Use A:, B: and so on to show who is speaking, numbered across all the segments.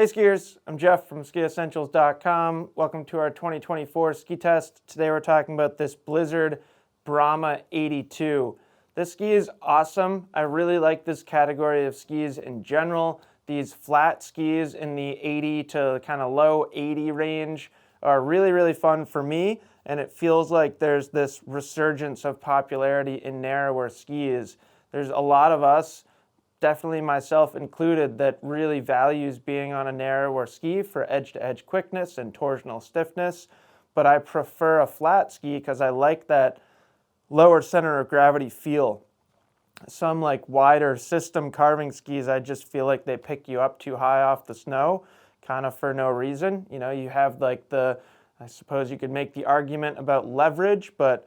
A: skiers, I'm Jeff from skiessentials.com. Welcome to our 2024 ski test. Today we're talking about this Blizzard Brahma 82. This ski is awesome. I really like this category of skis in general. These flat skis in the 80 to kind of low 80 range are really fun for me, and it feels like there's this resurgence of popularity in narrower skis. There's a lot of us, definitely myself included, that really values being on a narrower ski for edge-to-edge quickness and torsional stiffness, but I prefer a flat ski because I like that lower center of gravity feel. Some like wider system carving skis, I just feel like they pick you up too high off the snow, kind of for no reason. You know, you have like I suppose you could make the argument about leverage, but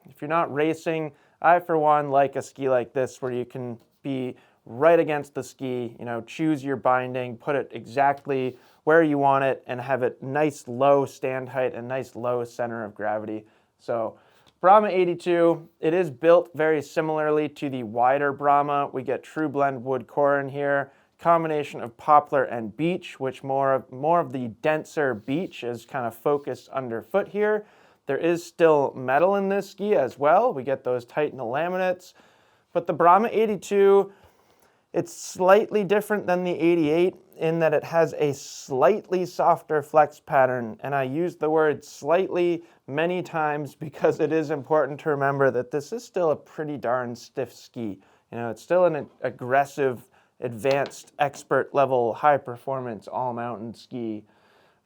A: if you're not racing, I for one like a ski like this where you can be right against the ski, you know, choose your binding, put it exactly where you want it, and have it nice low stand height and nice low center of gravity. So Brahma 82, it is built very similarly to the wider Brahma. We get true blend wood core in here, combination of poplar and beech, which more of the denser beech is kind of focused underfoot here. There is still metal in this ski as well. We get those Titan laminates. But the Brahma 82, it's slightly different than the 88 in that it has a slightly softer flex pattern. And I use the word slightly many times because it is important to remember that this is still a pretty darn stiff ski. You know, it's still an aggressive, advanced, expert level, high performance all mountain ski.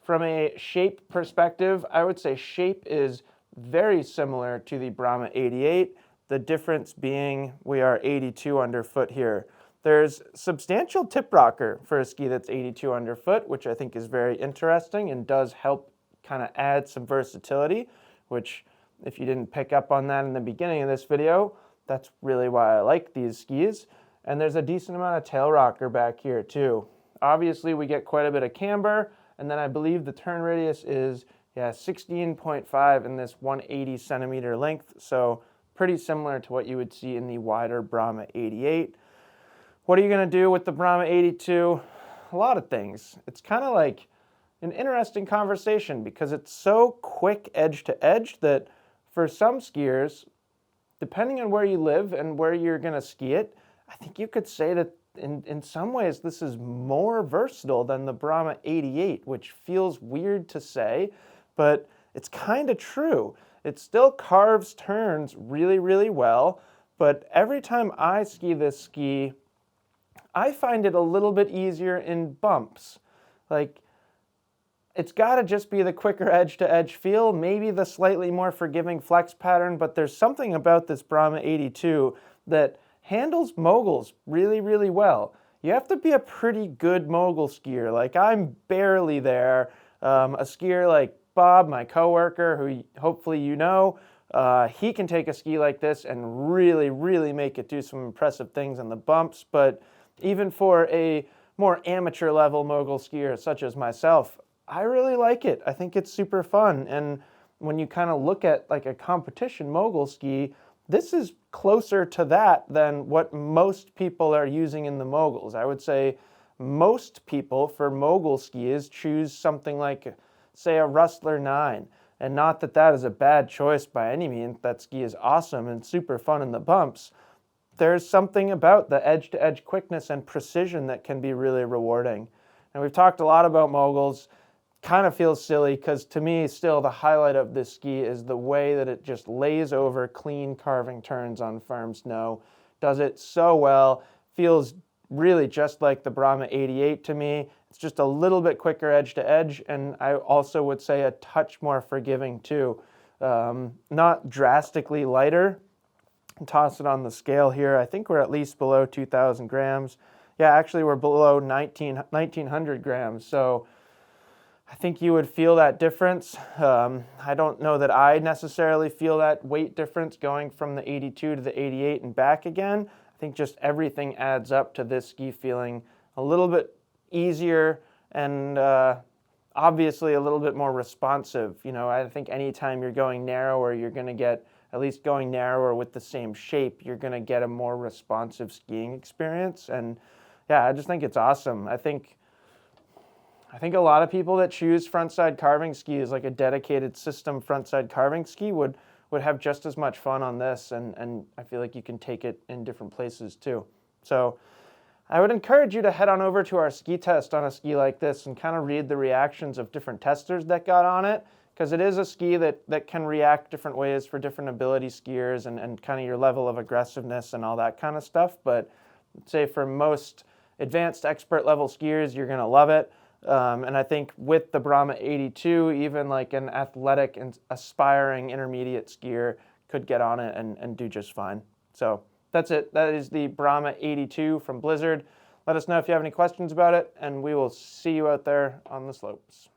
A: From a shape perspective, I would say shape is very similar to the Brahma 88. The difference being we are 82 underfoot here. There's substantial tip rocker for a ski that's 82 underfoot, which I think is very interesting and does help kind of add some versatility, which if you didn't pick up on that in the beginning of this video, that's really why I like these skis. And there's a decent amount of tail rocker back here too. Obviously we get quite a bit of camber, and then I believe the turn radius is 16.5 in this 180 centimeter length, so pretty similar to what you would see in the wider Brahma 88. What are you going to do with the Brahma 82? A lot of things. It's kind of like an interesting conversation because it's so quick edge to edge that for some skiers, depending on where you live and where you're going to ski it, I think you could say that in some ways this is more versatile than the Brahma 88, which feels weird to say, but it's kind of true. It still carves turns really well, but every time I ski this ski, I find it a little bit easier in bumps. Like, it's got to just be the quicker edge-to-edge feel, maybe the slightly more forgiving flex pattern, but there's something about this Brahma 82 that handles moguls really well. You have to be a pretty good mogul skier. Like, I'm barely there. A skier like Bob, my coworker, who hopefully you know, he can take a ski like this and really make it do some impressive things in the bumps. But even for a more amateur level mogul skier such as myself, I really like it. I think it's super fun. And when you kind of look at like a competition mogul ski, this is closer to that than what most people are using in the moguls. I would say most people for mogul skis choose something like, say, a Rustler 9. And not that that is a bad choice by any means. That ski is awesome and super fun in the bumps. There's something about the edge-to-edge quickness and precision that can be really rewarding. And we've talked a lot about moguls. Kind of feels silly because to me still the highlight of this ski is the way that it just lays over clean carving turns on firm snow. Does it so well. Feels really just like the Brahma 88 to me. It's just a little bit quicker edge to edge, and I also would say a touch more forgiving too. Not drastically lighter. Toss it on the scale here. I think we're at least below 2,000 grams. Yeah, actually we're below 1,900 grams. So I think you would feel that difference. I don't know that I necessarily feel that weight difference going from the 82 to the 88 and back again. I think just everything adds up to this ski feeling a little bit easier and obviously a little bit more responsive. You know, I think anytime you're going narrower, you're going to get, at least going narrower with the same shape, you're going to get a more responsive skiing experience. And yeah, I just think it's awesome. I think I think a lot of people that choose frontside carving skis, like a dedicated system frontside carving ski, would have just as much fun on this, and I feel like you can take it in different places too. So I would encourage you to head on over to our ski test on a ski like this and kind of read the reactions of different testers that got on it, because it is a ski that can react different ways for different ability skiers and kind of your level of aggressiveness and all that kind of stuff. But I'd say for most advanced expert level skiers, you're going to love it. And I think with the Brahma 82, even like an athletic and aspiring intermediate skier could get on it and do just fine. So that's it. That is the Brahma 82 from Blizzard. Let us know if you have any questions about it, and we will see you out there on the slopes.